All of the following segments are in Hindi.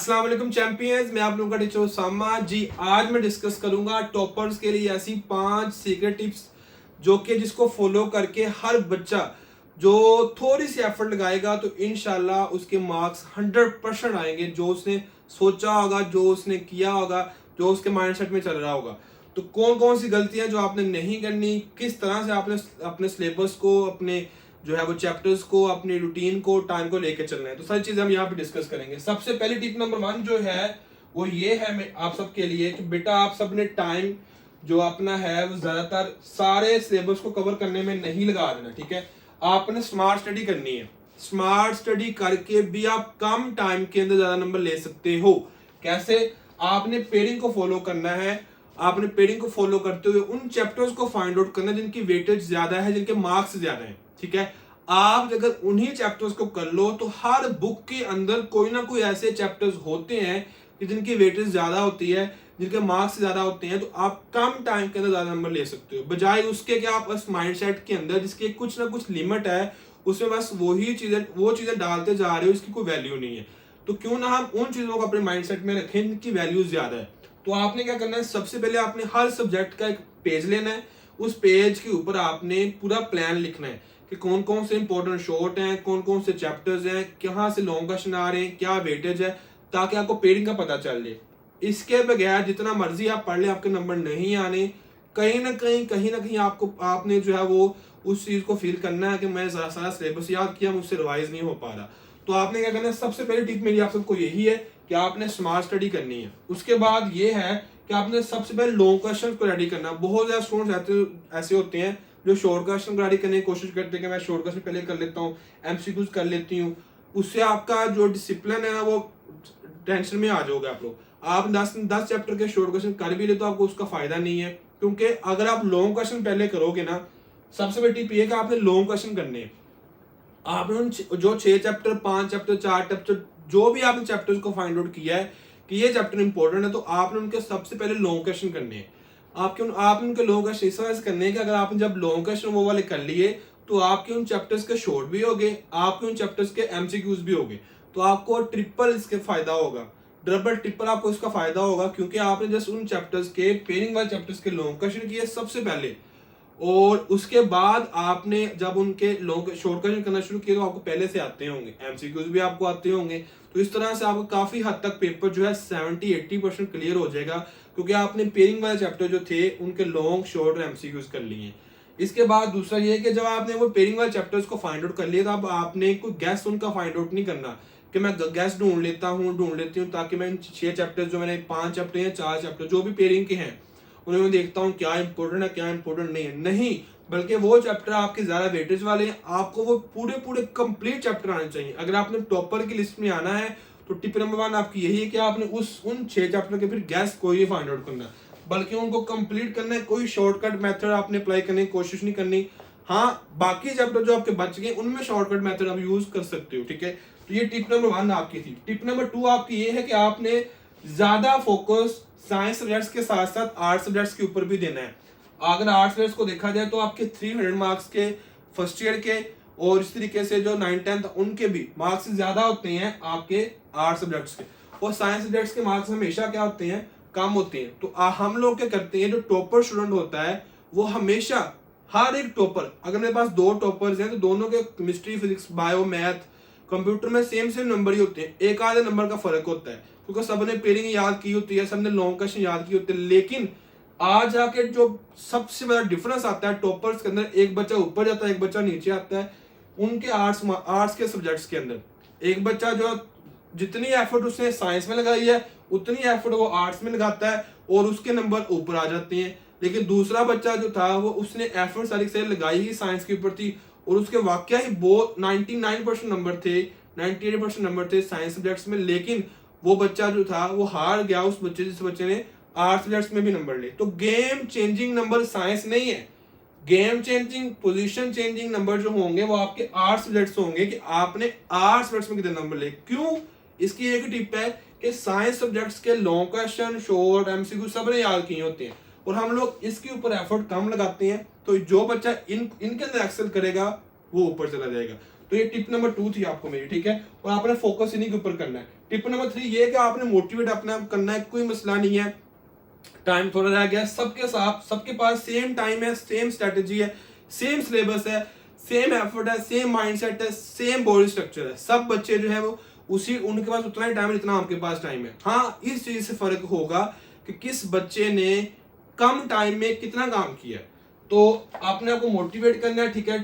अस्सलाम वालेकुम चैंपियंस, मैं आप लोगों का टीचर उसामा जी। आज मैं डिस्कस करूंगा टॉपर्स के लिए ऐसी 5 सीक्रेट टिप्स जो कि जिसको फॉलो करके हर बच्चा जो थोड़ी सी एफर्ट लगाएगा तो इंशाल्लाह उसके मार्क्स 100% आएंगे, जो उसने सोचा होगा, जो उसने किया होगा, जो उसके माइंडसेट में चल रहा होगा। तो कौन कौन सी गलतियां जो आपने नहीं करनी, किस तरह से आपने अपने सिलेबस को, अपने जो है वो चैप्टर्स को, अपनी रूटीन को, टाइम को लेकर चलना है, तो सारी चीजें हम यहाँ पे डिस्कस करेंगे। सबसे पहली टिप नंबर 1 जो है वो ये है मैं आप सबके लिए कि बेटा आप सबने टाइम जो अपना है वो ज्यादातर सारे सिलेबस को कवर करने में नहीं लगा देना, ठीक है। आपने स्मार्ट स्टडी करनी है। स्मार्ट स्टडी करके भी आप कम टाइम के अंदर ज्यादा नंबर ले सकते हो। कैसे? आपने पेयरिंग को फॉलो करना है। आपने पेयरिंग को फॉलो करते हुए उन चैप्टर्स को फाइंड आउट करना है जिनकी वेटेज ज्यादा है, जिनके मार्क्स ज्यादा है, ठीक है। आप अगर उन्हीं चैप्टर्स को कर लो तो हर बुक के अंदर कोई ना कोई ऐसे चैप्टर्स होते हैं कि जिनकी वेटेज ज्यादा होती है, जिनके मार्क्स ज्यादा होते हैं, तो आप कम टाइम के अंदर ज्यादा नंबर ले सकते हो, बजाय उसके कि आप बस माइंडसेट के अंदर जिसकी कुछ ना कुछ लिमिट है उसमें बस वो चीजें डालते जा रहे हो, इसकी कोई वैल्यू नहीं है। तो क्यों ना हम उन चीजों को अपने माइंडसेट में रखें जिनकी वैल्यू ज्यादा है। तो आपने क्या करना है, सबसे पहले आपने हर सब्जेक्ट का एक पेज लेना है। उस पेज के ऊपर आपने पूरा प्लान लिखना है कि कौन कौन से इंपॉर्टेंट शॉर्ट हैं, कौन कौन से चैप्टर्स हैं, कहाँ से लॉन्ग क्वेश्चन आ रहे हैं, क्या वेटेज है, ताकि आपको पेयरिंग का पता चल जाए। इसके बगैर जितना मर्जी आप पढ़ ले आपके नंबर नहीं आने। कहीं ना कहीं आपको आपने जो है वो उस चीज को फील करना है कि मैं सारा सिलेबस याद किया, मुझसे रिवाइज नहीं हो पा रहा। तो आपने क्या करना है, सबसे पहली टिप मेरी आप सबको यही है कि आपने स्मार्ट स्टडी करनी है। उसके बाद ये है कि आपने सबसे पहले लॉन्ग क्वेश्चन को रेडी करना। बहुत ज्यादा स्टूडेंट्स ऐसे होते हैं जो शॉर्ट क्वेश्चन को रेडी करने की कोशिश करते हैं कि मैं शॉर्ट क्वेश्चन पहले कर लेता हूँ, एमसीक्यूज कर लेती हूँ। उससे आपका जो डिसिप्लिन है ना वो टेंशन में आ जाओगे आप लोग। आप 10 चैप्टर के शॉर्ट क्वेश्चन कर भी ले तो आपको उसका फायदा नहीं है, क्योंकि अगर आप लॉन्ग क्वेश्चन पहले करोगे ना, सबसे बड़ी टिप ये कि आपने लॉन्ग क्वेश्चन करने हैं। आपने उन जो 6 चैप्टर, 5 चैप्टर, 4 चैप्टर, जो भी आपने चैप्टर्स को फाइंड आउट किया है कि ये चैप्टर इंपॉर्टेंट है, तो आपने उनके सबसे पहले लॉन्ग क्वेश्चन करने हैं। आपने उनके लॉन्ग क्वेश्चन इस वजह से करने हैं कि अगर आपने जब लॉन्ग क्वेश्चन वो वाले कर लिए तो आपके उन चैप्टर्स के शॉर्ट भी हो गए, आपके उन चैप्टर्स के एमसीक्यूज भी हो गए। तो आपको ट्रिपल इसके फायदा होगा, डबल ट्रिपल आपको इसका फायदा होगा, क्योंकि आपने जस्ट उन चैप्टर्स के पेयरिंग वाले चैप्टर्स के लॉन्ग क्वेश्चन किए सबसे पहले, और उसके बाद आपने जब उनके लॉन्ग शॉर्ट क्वेश्चन करना शुरू किया तो आपको पहले से आते होंगे, एमसीक्यूज भी आपको आते होंगे। तो इस तरह से आपको काफी हद तक पेपर जो है 70-80% क्लियर हो जाएगा, क्योंकि आपने पेयरिंग वाले चैप्टर जो थे उनके लॉन्ग, शॉर्ट और एमसीक्यूज कर लिए हैं। इसके बाद दूसरा ये है कि जब आपने वो पेयरिंग वाले चैप्टर्स को फाइंड आउट कर लिया तो अब आपने कोई गैस उनका फाइंड आउट नहीं करना कि मैं गैस ढूंढ लेती हूँ ताकि मैं इन 6 चैप्टर जो मैंने 5 चैप्टर या 4 चैप्टर जो भी पेयरिंग के हैं उन्हें मैं देखता हूँ क्या इंपॉर्टेंट है क्या इंपॉर्टेंट नहीं है। नहीं, बल्कि वो चैप्टर आपके ज्यादा वेटेज वाले हैं, आपको वो पूरे कंप्लीट चैप्टर आने चाहिए। अगर आपने टॉपर की लिस्ट में आना है तो टिप नंबर 1 आपकी यही है कि आपने उन 6 चैप्टर के फिर गैस कोई नहीं फाइंड आउट करना, बल्कि उनको कंप्लीट करना है। कोई शॉर्टकट मेथड आपने अप्लाई करने की कोशिश नहीं करनी। हाँ, बाकी चैप्टर जो आपके बच गए उनमें शॉर्टकट मेथड आप यूज कर सकते हो, ठीक है। तो ये टिप नंबर 1 आपकी थी। टिप नंबर 2 आपकी ये है कि आपने ज्यादा फोकस साइंस सब्जेक्ट्स के साथ साथ आर्ट सब्जेक्ट्स के ऊपर भी देना है। अगर आर्ट सब्जेक्ट्स को देखा जाए तो आपके 300 मार्क्स के फर्स्ट ईयर के और इस तरीके से जो 9th-10th उनके भी मार्क्स ज्यादा होते हैं आपके आर्ट सब्जेक्ट्स के, और साइंस सब्जेक्ट्स के मार्क्स हमेशा क्या होते हैं, कम होते हैं। तो हम लोग क्या करते हैं, जो टॉपर स्टूडेंट होता है वो हमेशा, हर एक टॉपर, अगर मेरे पास 2 टॉपर्स हैं तो दोनों के chemistry, physics, bio, math, computer में सेम नंबर ही होते हैं, एक आधे नंबर का फर्क होता है, क्योंकि सबने पेयरिंग याद की होती है, सबने लॉन्ग क्वेश्चन याद की होते हैं। लेकिन आज जाके जो सबसे बड़ा डिफरेंस आता है टॉपर्स के अंदर, एक बच्चा ऊपर जाता है, एक बच्चा नीचे आता है उनके आर्ट्स के सब्जेक्ट्स के अंदर। एक बच्चा जो जितनी एफर्ट उसने साइंस में लगाई है उतनी एफर्ट वो आर्ट्स में लगाता है और उसके नंबर ऊपर आ जाते हैं। लेकिन दूसरा बच्चा जो था वो उसने एफर्ट सारी से लगाई ही साइंस के ऊपर थी और उसके वाकया ही बहुत 99% नंबर थे, 98% नंबर थे साइंस सब्जेक्ट्स में, लेकिन वो बच्चा जो था वो हार गया उस बच्चे जिस बच्चे ने आर्ट्स सब्जेक्ट्स में भी नंबर ले। तो गेम चेंजिंग नंबर साइंस नहीं है, game changing, position changing number जो होंगे वो आपके आर्ट्स सब्जेक्ट्स होंगे कि आपने आर्ट्स सब्जेक्ट्स में कितने नंबर ले। क्यों? इसकी एक टिप है कि साइंस सब्जेक्ट्स के लॉन्ग क्वेश्चन, शॉर्ट, एमसीक्यू सब ने याद किए होते हैं और हम लोग इसके ऊपर एफर्ट कम लगाते हैं। तो जो बच्चा इनके अंदर एक्सेल करेगा वो ऊपर चला जाएगा। तो ये टिप नंबर 2 थी आपको मेरी, ठीक है। और आपने फोकस इन्हीं के ऊपर करना है। टिप नंबर 3 ये है कि आपने मोटिवेट अपने आप करना है, कोई मसला नहीं है, टाइम थोड़ा रह गया, सबके साथ सबके पास सेम टाइम है, सेम स्ट्रेटेजी है, सेम सिलेबस है, सेम एफर्ट है, सेम माइंडसेट है, सेम बॉडी स्ट्रक्चर है, सब बच्चे जो है वो उसी उनके पास उतना ही टाइम है जितना आपके पास टाइम है। हाँ, इस चीज से फर्क होगा कि किस बच्चे ने कम टाइम में कितना काम किया है। तो आपने आपको मोटिवेट करना है, ठीक है,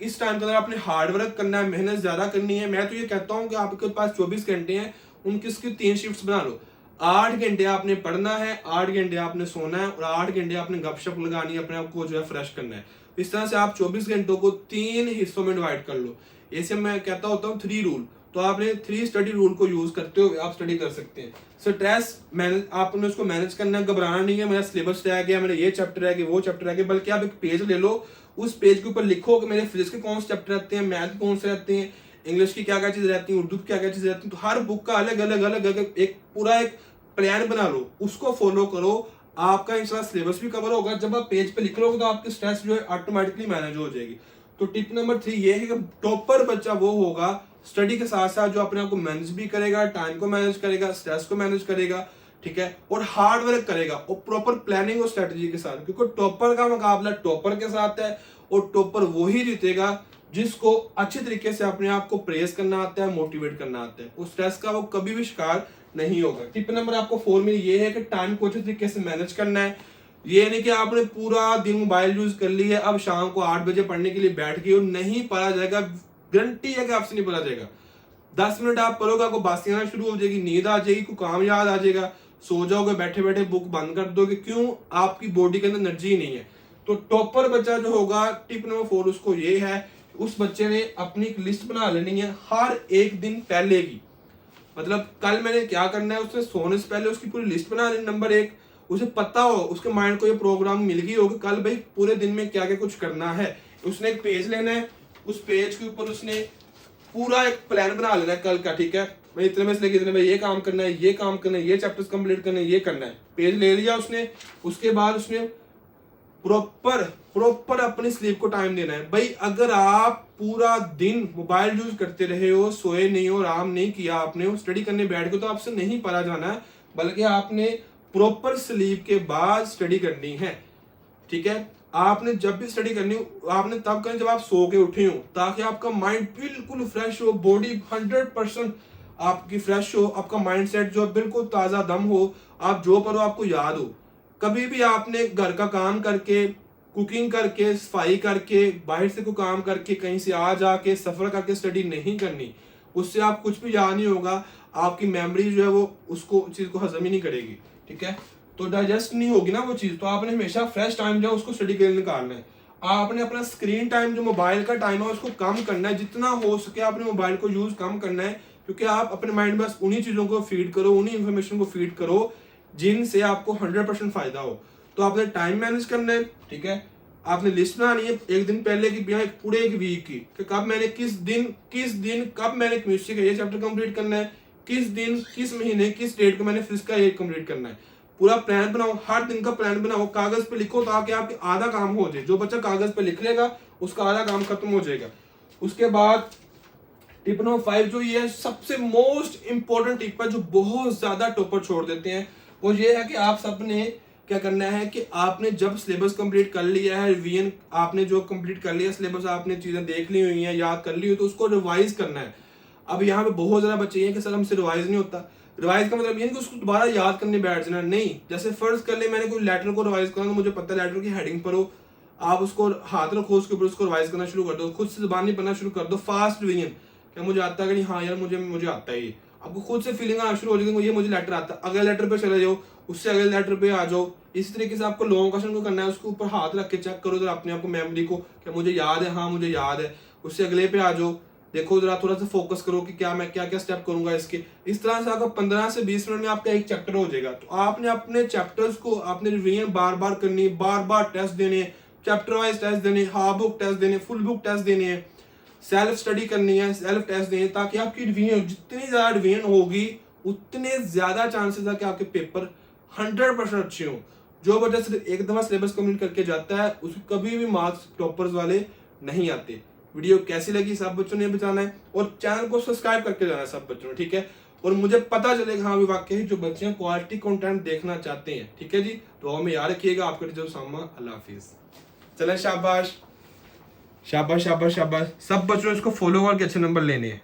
इस टाइम के अंदर आपने हार्ड वर्क करना है, मेहनत ज्यादा करनी है। मैं तो ये कहता हूँ कि आपके पास 24 घंटे हैं, उनकी उसकी 3 शिफ्ट बना लो। 8 घंटे आपने पढ़ना है, 8 घंटे आपने सोना है और 8 घंटे आपने गपशप लगानी है, अपने आप को जो है फ्रेश करना है। इस तरह से आप 24 घंटों को 3 हिस्सों में डिवाइड कर लो। ऐसे मैं कहता होता हूँ 3 रूल। तो आपने 3 स्टडी रूल को यूज करते हुए आप स्टडी कर सकते हैं। स्ट्रेस मैनेज, आपने उसको मैनेज करना है, घबराना नहीं है मेरा सिलेबस रह गया, मेरा ये चैप्टर रह गया, वो चैप्टर रह गया, बल्कि आप एक पेज ले लो, उस पेज के ऊपर लिखो कि मेरे फिजिक्स के कौन से चैप्टर रहते हैं, मैथ के कौन से रहते हैं, इंग्लिश की क्या क्या चीज रहती है, उर्दू की क्या क्या चीज रहती है। तो हर बुक का अलग अलग अलग अलग एक पूरा एक प्लान बना लो, उसको फॉलो करो, आपका इंशाल्लाह सिलेबस भी कवर होगा। जब आप पेज पे लिख लोगे तो आपकी स्ट्रेस जो है ऑटोमेटिकली मैनेज हो जाएगी। तो टिप नंबर 3 ये है कि टॉपर बच्चा वो होगा स्टडी के साथ साथ जो अपने आप को मैनेज भी करेगा, टाइम को मैनेज करेगा, स्ट्रेस को मैनेज करेगा, ठीक है, और हार्ड वर्क करेगा और प्रॉपर प्लानिंग और स्ट्रेटजी के साथ। क्योंकि टॉपर का मुकाबला टॉपर के साथ है और टॉपर वो ही जीतेगा जिसको अच्छे तरीके से अपने आप को प्रेस करना आता है, मोटिवेट करना आता है, उस स्ट्रेस का वो कभी भी शिकार नहीं होगा। टिप नंबर आपको 4 में ये है कि टाइम को अच्छे तरीके से मैनेज करना है। ये नहीं कि आपने पूरा दिन मोबाइल यूज कर लिया, अब शाम को 8 बजे पढ़ने के लिए बैठ गए हो, नहीं पढ़ा जाएगा, गारंटी है कि आपसे नहीं पढ़ा जाएगा। 10 मिनट आप पढ़ोगे, आपको बासी आना शुरू हो जाएगी, नींद आ जाएगी, कोई काम याद आ जाएगा, सो जाओगे, बैठे बैठे बुक बंद कर दोगे। क्यों? आपकी बॉडी के अंदर एनर्जी नहीं है। तो टॉपर बच्चा जो होगा, टिप नंबर 4 उसको ये है, उस बच्चे ने अपनी एक लिस्ट बना लेनी है हर एक दिन पहले की। मतलब कल मैंने क्या करना है, उसने सोने से पहले उसकी पूरी लिस्ट बना लेनी। नंबर 1, उसे पता हो, उसके माइंड को ये प्रोग्राम मिल गई हो कि कल भाई पूरे दिन में क्या क्या कुछ करना है। उसने एक पेज लेना है, उस पेज के ऊपर उसने पूरा एक प्लान बना लेना है कल का, ठीक है भाई इतने में से लेके इतने में ये काम करना है, ये काम करना है, ये चैप्टर्स कंप्लीट करने, ये करना है। पेज ले लिया उसने, उसके बाद उसने प्रॉपर अपनी स्लीप को टाइम देना है। भाई अगर आप पूरा दिन मोबाइल यूज करते रहे हो, सोए नहीं हो, आराम नहीं किया आपने, स्टडी करने बैठ गए, तो आपसे नहीं पढ़ा जाना है, बल्कि आपने प्रॉपर स्लीप के बाद स्टडी करनी है, ठीक है। आपने जब भी स्टडी करनी हो, आपने तब करनी जब आप सो के उठे हो, ताकि आपका माइंड बिल्कुल फ्रेश हो, बॉडी 100% आपकी फ्रेश हो, आपका माइंडसेट जो बिल्कुल ताजा दम हो, आप जो पढ़ो आपको याद हो। कभी भी आपने घर का काम करके, कुकिंग करके, सफाई करके, बाहर से कोई काम करके, कहीं से आ जाके सफर करके स्टडी नहीं करनी, उससे आप कुछ भी याद नहीं होगा, आपकी मेमोरी जो है वो उसको चीज को हजम ही नहीं करेगी, ठीक है, तो डाइजेस्ट नहीं होगी ना वो चीज। तो आपने हमेशा फ्रेश टाइम जो है उसको स्टडी के लिए निकालना है। आपने अपना स्क्रीन टाइम जो मोबाइल का टाइम है उसको कम करना है, जितना हो सके आपने मोबाइल को यूज कम करना है, क्योंकि आप अपने माइंड में बस उन्हीं चीजों को फीड करो, उन्हीं इंफॉर्मेशन को फीड करो जिनसे आपको 100% फायदा हो। तो आपने टाइम मैनेज करना है, ठीक है, आपने लिस्ट बनानी है एक दिन पहले की, या पूरे एक वीक की, कि कब मैंने किस दिन कब मैंने केमिस्ट्री का ये चैप्टर कंप्लीट करना है, किस दिन, किस महीने, किस डेट को मैंने फिजिक्स का ये कंप्लीट करना है। पूरा प्लान बनाओ, हर दिन का प्लान बनाओ, कागज पे लिखो, ताकि आपके आधा काम हो जाए। जो बच्चा कागज पे लिख लेगा उसका आधा काम खत्म हो जाएगा। उसके बाद टिप नंबर 5 जो ये सबसे मोस्ट इंपॉर्टेंट टिप है, जो बहुत ज्यादा टॉपर छोड़ देते हैं, वो ये है कि आप सबने क्या करना है कि आपने जब सिलेबस कंप्लीट कर लिया है, रिवीजन आपने जो कंप्लीट कर लिया सिलेबस, आपने चीजें देख ली हुई हैं, याद कर ली हुई, तो उसको रिवाइज करना है। अब यहाँ पे बहुत ज्यादा बच्चे हैं कि सर हमसे रिवाइज नहीं होता। रिवाइज का मतलब ये नहीं कि उसको दोबारा याद करने बैठ जाना, नहीं। जैसे फर्ज कर ले मैंने कोई लेटर को रिवाइज करना, तो मुझे पता है लेटर की हेडिंग पढ़ो, आप उसको हाथ रखो, उसके ऊपर उसको रिवाइज करना शुरू कर दो, खुद से जुबानी पढ़ना शुरू कर दो, फास्ट रिवीजन। क्या मुझे आता है कि नहीं, हाँ यार मुझे आता है, ये आपको खुद से फीलिंग आना शुरू हो जाएगी, ये मुझे लेटर आता है, अगले लेटर पे चले जाओ, उससे अगले लेटर पे आ जाओ। इसी तरीके से आपको लॉन्ग क्वेश्चन को करना है, उसके ऊपर हाथ रख के चेक करो जरा अपने आप को, मेमोरी को, क्या मुझे याद है, हाँ मुझे याद है। उससे अगले पे आ जाओ, देखो जरा थोड़ा सा फोकस करो कि क्या मैं क्या क्या स्टेप करूंगा इसके। इस तरह से आपका 15 से 20 मिनट में आपका एक चैप्टर हो जाएगा। तो आपने अपने चैप्टर्स को आपने रिवीजन बार बार करनी, बार बार टेस्ट देने, चैप्टर वाइज टेस्ट देने, हाफ बुक टेस्ट देने, फुल बुक टेस्ट देने हैं, सेल्फ स्टडी करनी है, सेल्फ टेस्ट देने, ताकि आपकी रिवीजन जितनी ज्यादा रिवीजन होगी उतने ज्यादा चांसेस है कि आपके पेपर 100% अच्छे हों। जो बच्चा सिर्फ एक दफा सिलेबस कंप्लीट करके जाता है उसको कभी भी मार्क्स टॉपर्स वाले नहीं आते। वीडियो कैसी लगी सब बच्चों ने बताना है, और चैनल को सब्सक्राइब करके जाना है सब बच्चों ने, ठीक है। और मुझे पता चलेगा हाँ भी वाकई जो बच्चे हैं क्वालिटी कंटेंट देखना चाहते हैं। ठीक है जी, तो में याद रखिएगा। आपका टीचर उसामा, अल्लाह हाफिज। चले, शाबाश शाबाश शाबाश शाबाश। सब बच्चों इसको फॉलो करके अच्छे नंबर लेने हैं।